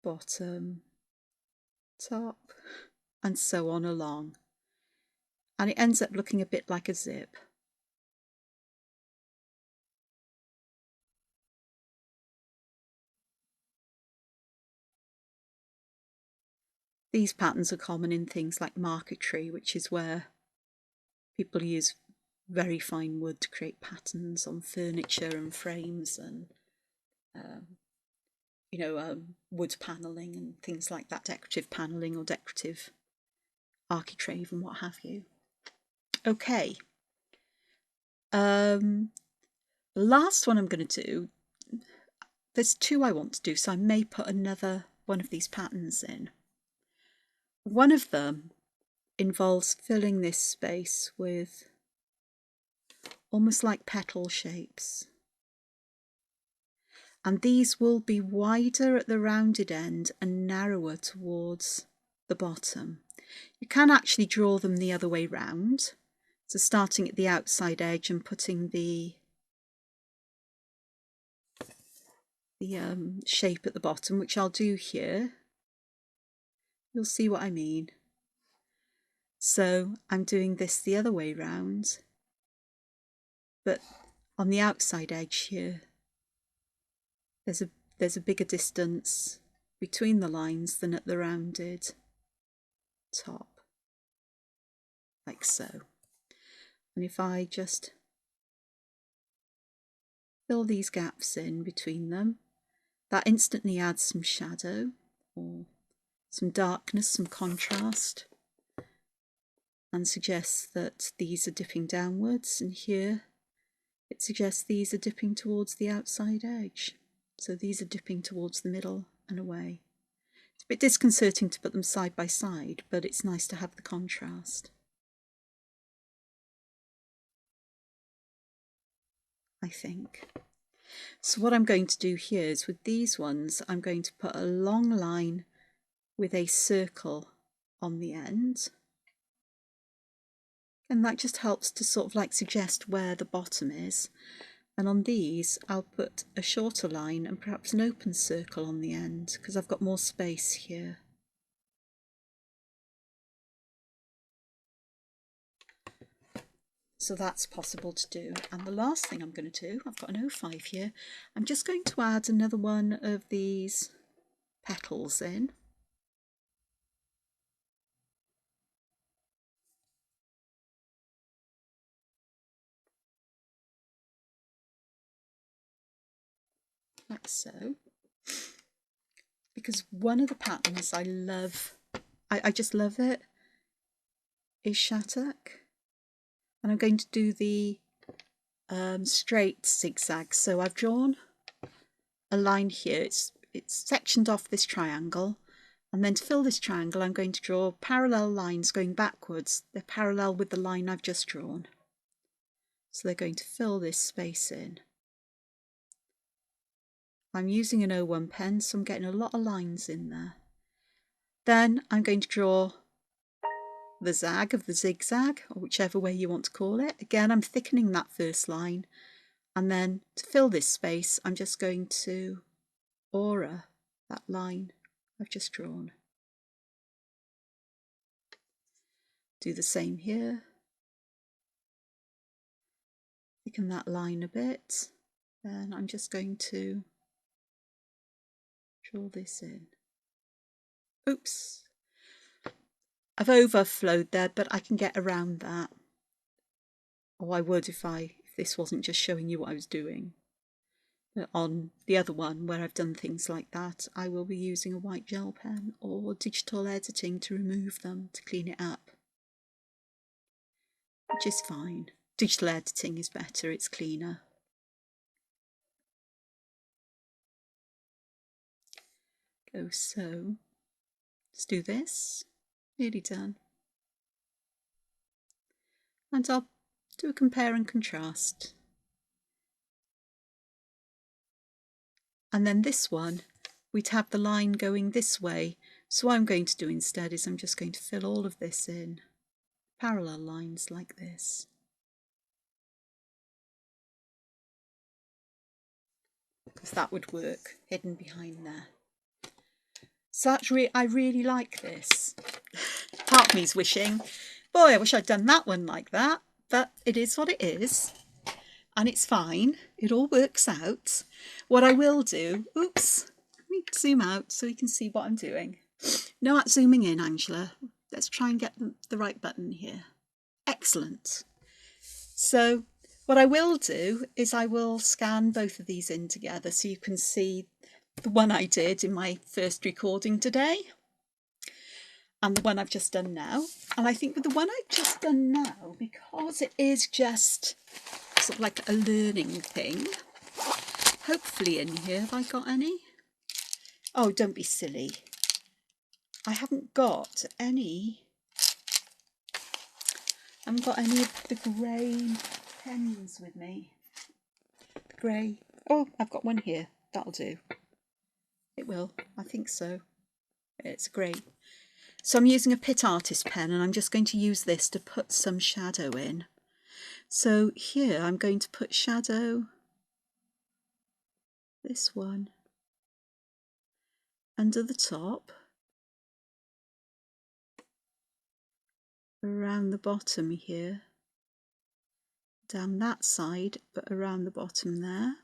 bottom, top, and so on along. And it ends up looking a bit like a zip. These patterns are common in things like marquetry, which is where people use very fine wood to create patterns on furniture and frames and wood panelling and things like that, decorative panelling or decorative architrave and what have you. Okay. The last one I'm going to do, there's two I want to do, so I may put another one of these patterns in. One of them involves filling this space with almost like petal shapes. And these will be wider at the rounded end and narrower towards the bottom. You can actually draw them the other way round. So starting at the outside edge and putting the shape at the bottom, which I'll do here. You'll see what I mean. So I'm doing this the other way round, but on the outside edge here, there's a bigger distance between the lines than at the rounded top, like so. And if I just fill these gaps in between them, that instantly adds some shadow or some darkness, some contrast, and suggests that these are dipping downwards, and here it suggests these are dipping towards the outside edge. So these are dipping towards the middle and away. It's a bit disconcerting to put them side by side, but it's nice to have the contrast, I think. So what I'm going to do here is with these ones, I'm going to put a long line with a circle on the end. And that just helps to sort of like suggest where the bottom is. And on these, I'll put a shorter line and perhaps an open circle on the end, because I've got more space here. So that's possible to do. And the last thing I'm going to do, I've got an 05 here, I'm just going to add another one of these petals in. Like so. Because one of the patterns I love, I just love it, is Shattuck. And I'm going to do the straight zigzag. So I've drawn a line here. It's sectioned off this triangle, and then to fill this triangle I'm going to draw parallel lines going backwards. They're parallel with the line I've just drawn, so they're going to fill this space in. I'm using an 01 pen, so I'm getting a lot of lines in there. Then I'm going to draw the zag of the zigzag, or whichever way you want to call it. Again, I'm thickening that first line, and then to fill this space I'm just going to aura that line I've just drawn. Do the same here, thicken that line a bit, then I'm just going to draw this in. Oops, I've overflowed there, but I can get around that. Or I would if this wasn't just showing you what I was doing. But on the other one, where I've done things like that, I will be using a white gel pen or digital editing to remove them, to clean it up. Which is fine. Digital editing is better, it's cleaner. Go so. Let's do this. Nearly done. And I'll do a compare and contrast. And then this one, we'd have the line going this way. So what I'm going to do instead is I'm just going to fill all of this in. Parallel lines like this. Because that would work hidden behind there. So that's I really like this. Part of me's wishing, boy, I wish I'd done that one like that. But it is what it is. And it's fine. It all works out. What I will do, oops, let me zoom out so you can see what I'm doing. No, not zooming in, Angela. Let's try and get the right button here. Excellent. So what I will do is I will scan both of these in together so you can see the one I did in my first recording today and the one I've just done now. And I think with the one I've just done now, because it is just sort of like a learning thing, hopefully in here, have I got any? Oh, don't be silly. I haven't got any of the grey pens with me. The grey. Oh, I've got one here. That'll do. It will. I think so. It's grey. So I'm using a Pit Artist pen, and I'm just going to use this to put some shadow in. So here I'm going to put shadow, this one, under the top, around the bottom here, down that side, but around the bottom there.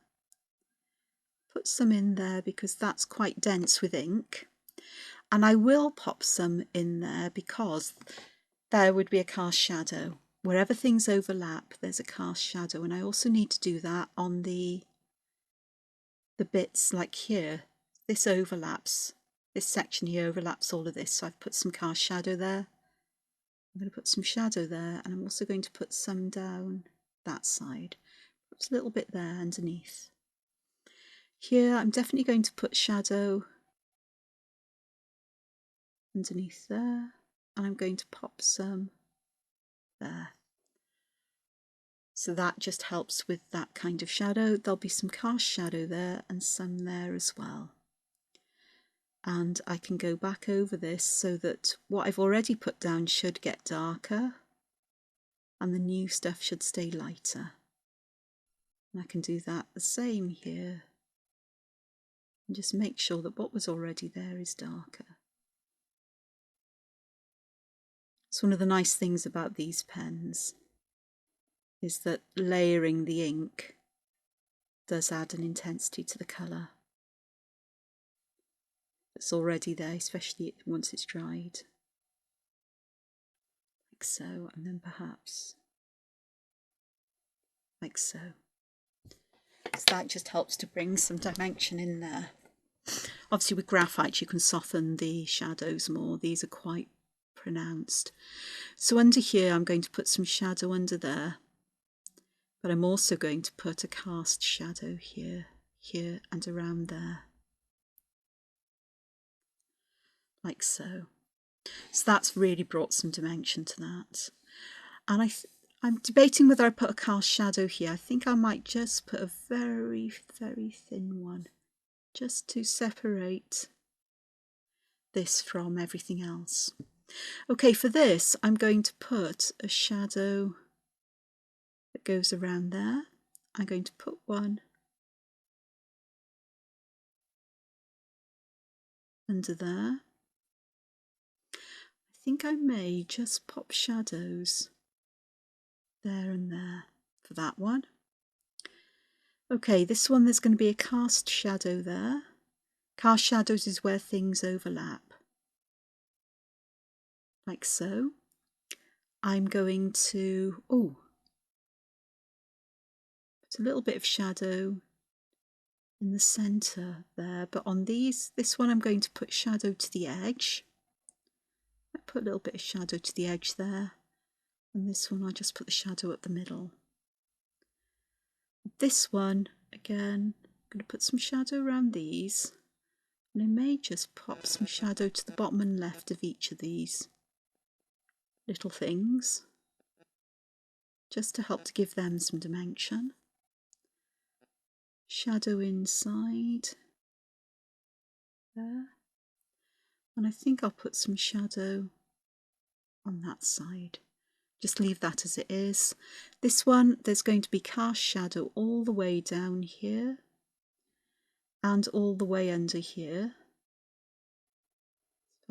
Put some in there because that's quite dense with ink. And I will pop some in there because there would be a cast shadow. Wherever things overlap, there's a cast shadow. And I also need to do that on the bits like here. This overlaps. This section here overlaps all of this. So I've put some cast shadow there. I'm going to put some shadow there. And I'm also going to put some down that side. Put a little bit there underneath. Here I'm definitely going to put shadow underneath there, and I'm going to pop some there. So that just helps with that kind of shadow. There'll be some cast shadow there and some there as well. And I can go back over this so that what I've already put down should get darker and the new stuff should stay lighter. And I can do that the same here and just make sure that what was already there is darker. It's one of the nice things about these pens is that layering the ink does add an intensity to the colour. It's already there, especially once it's dried. Like so, and then perhaps like so. So that just helps to bring some dimension in there. Obviously with graphite you can soften the shadows more. These are quite pronounced. So under here I'm going to put some shadow under there. But I'm also going to put a cast shadow here, here and around there. Like so. So that's really brought some dimension to that. And I'm debating whether I put a cast shadow here. I think I might just put a very, very thin one, just to separate this from everything else. Okay, for this I'm going to put a shadow that goes around there. I'm going to put one under there. I think I may just pop shadows there and there for that one. Okay, this one there's going to be a cast shadow there. Cast shadows is where things overlap. Like so. I'm going to put a little bit of shadow in the centre there, but on this one I'm going to put shadow to the edge. I put a little bit of shadow to the edge there, and this one I'll just put the shadow up the middle. This one, again, I'm going to put some shadow around these, and I may just pop some shadow to the bottom and left of each of these little things, just to help to give them some dimension. Shadow inside there, and I think I'll put some shadow on that side. Just leave that as it is. This one, there's going to be cast shadow all the way down here and all the way under here,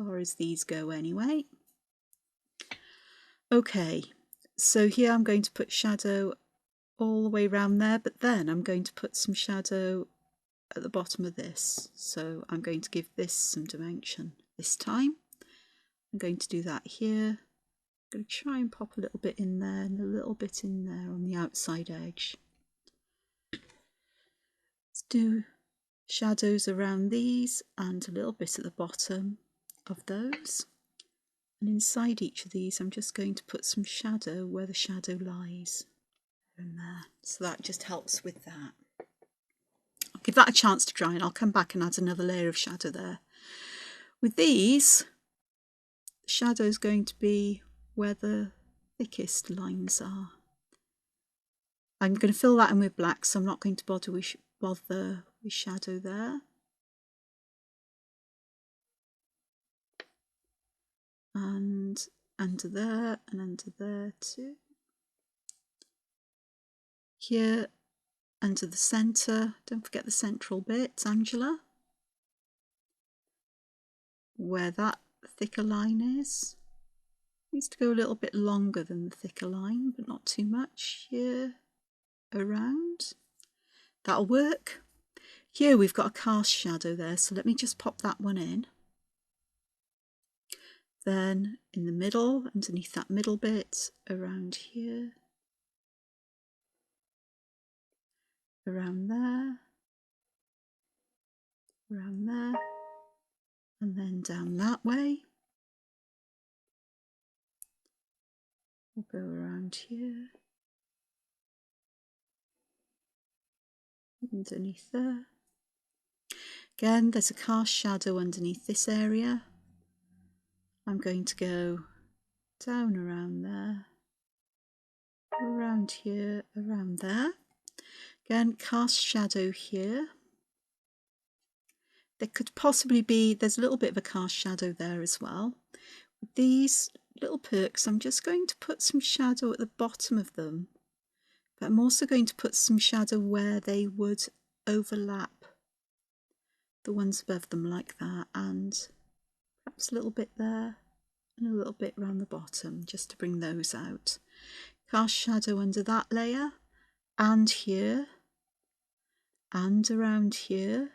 as far as these go anyway. Okay, so here I'm going to put shadow all the way around there, but then I'm going to put some shadow at the bottom of this. So I'm going to give this some dimension this time. I'm going to do that here. I'm going to try and pop a little bit in there and a little bit in there on the outside edge. Let's do shadows around these and a little bit at the bottom of those. And inside each of these I'm just going to put some shadow where the shadow lies. And there. So that just helps with that. I'll give that a chance to dry and I'll come back and add another layer of shadow there. With these, the shadow is going to be where the thickest lines are. I'm going to fill that in with black, so I'm not going to bother with shadow there. And under there and under there too. here under the centre. Don't forget the central bit, Angela, where that thicker line is. Needs to go a little bit longer than the thicker line, but not too much. Here, around. That'll work. Here we've got a cast shadow there, so let me just pop that one in. Then in the middle, underneath that middle bit, around here, around there, around there, and then down that way. We'll go around here, underneath there. Again, there's a cast shadow underneath this area. I'm going to go down around there, around here, around there. Again, cast shadow here. There could possibly be, there's a little bit of a cast shadow there as well. With these little perks, I'm just going to put some shadow at the bottom of them, but I'm also going to put some shadow where they would overlap the ones above them, like that, and perhaps a little bit there and a little bit around the bottom, just to bring those out. Cast shadow under that layer, and here, and around here,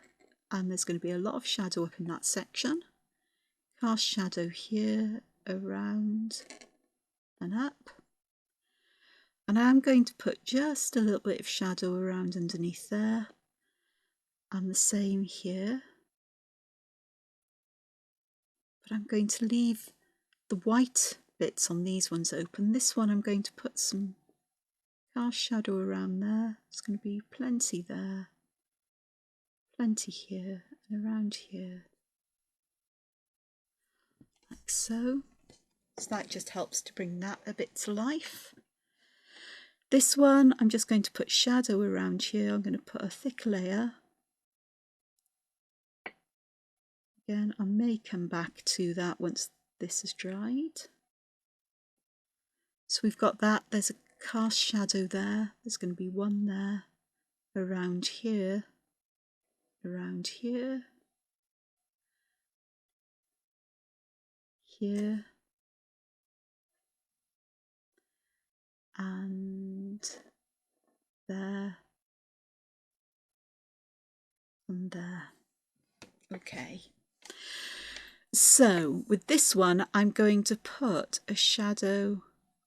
and there's going to be a lot of shadow up in that section. Cast shadow here, around and up. And I'm going to put just a little bit of shadow around underneath there, and the same here. But I'm going to leave the white bits on these ones open. This one I'm going to put some cast shadow around there. There's going to be plenty there, plenty here and around here, like so. So that just helps to bring that a bit to life. This one I'm just going to put shadow around here. I'm going to put a thick layer. Again, I may come back to that once this is dried. So we've got that, there's a cast shadow there, there's going to be one there, around here, here, and there, and there. Okay. So with this one, I'm going to put a shadow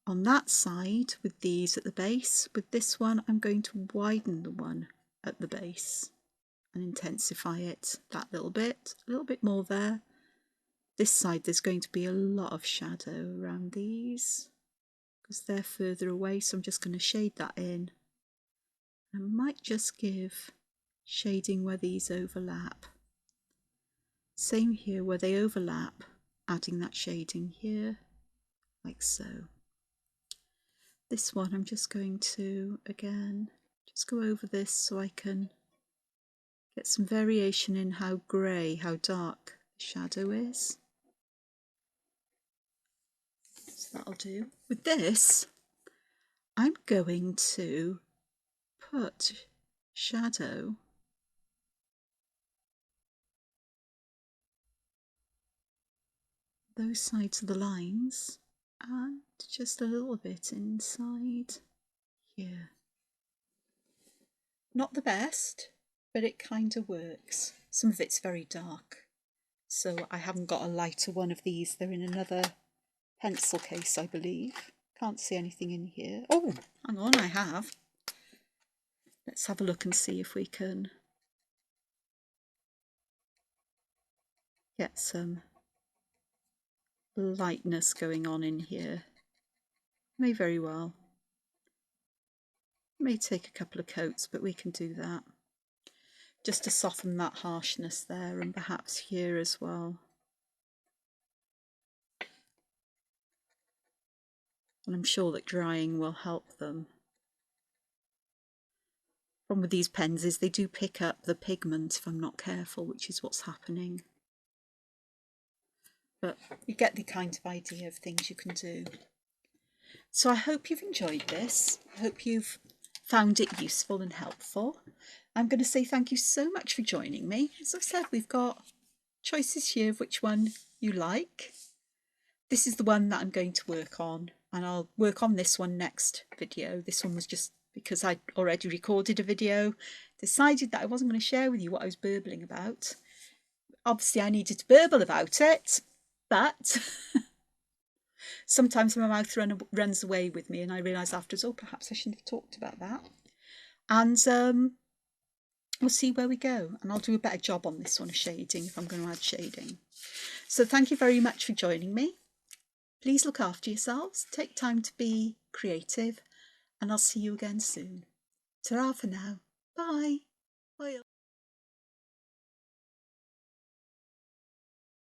on that side with these at the base. With this one, I'm going to widen the one at the base and intensify it that little bit, a little bit more there. This side, there's going to be a lot of shadow around these because they're further away, so I'm just going to shade that in. I might just give shading where these overlap. Same here where they overlap, adding that shading here, like so. This one I'm just going to, again, just go over this so I can get some variation in how grey, how dark the shadow is. So that'll do. With this, I'm going to put shadow those sides of the lines and just a little bit inside here. Not the best, but it kind of works. Some of it's very dark, so I haven't got a lighter one of these. They're in another pencil case, I believe. Can't see anything in here. Oh, hang on, I have. Let's have a look and see if we can get some lightness going on in here. May very well. May take a couple of coats, but we can do that. Just to soften that harshness there, and perhaps here as well. And I'm sure that drying will help them. The problem with these pens is they do pick up the pigment if I'm not careful, which is what's happening. But you get the kind of idea of things you can do. So I hope you've enjoyed this. I hope you've found it useful and helpful. I'm going to say thank you so much for joining me. As I've said, we've got choices here of which one you like. This is the one that I'm going to work on, and I'll work on this one next video. This one was just because I'd already recorded a video, decided that I wasn't going to share with you what I was burbling about. Obviously I needed to burble about it, but sometimes my mouth runs away with me, and I realise afterwards, oh, perhaps I shouldn't have talked about that. And we'll see where we go, and I'll do a better job on this one of shading if I'm going to add shading. So thank you very much for joining me. Please look after yourselves, take time to be creative, and I'll see you again soon. Ta-ra for now. Bye. Bye.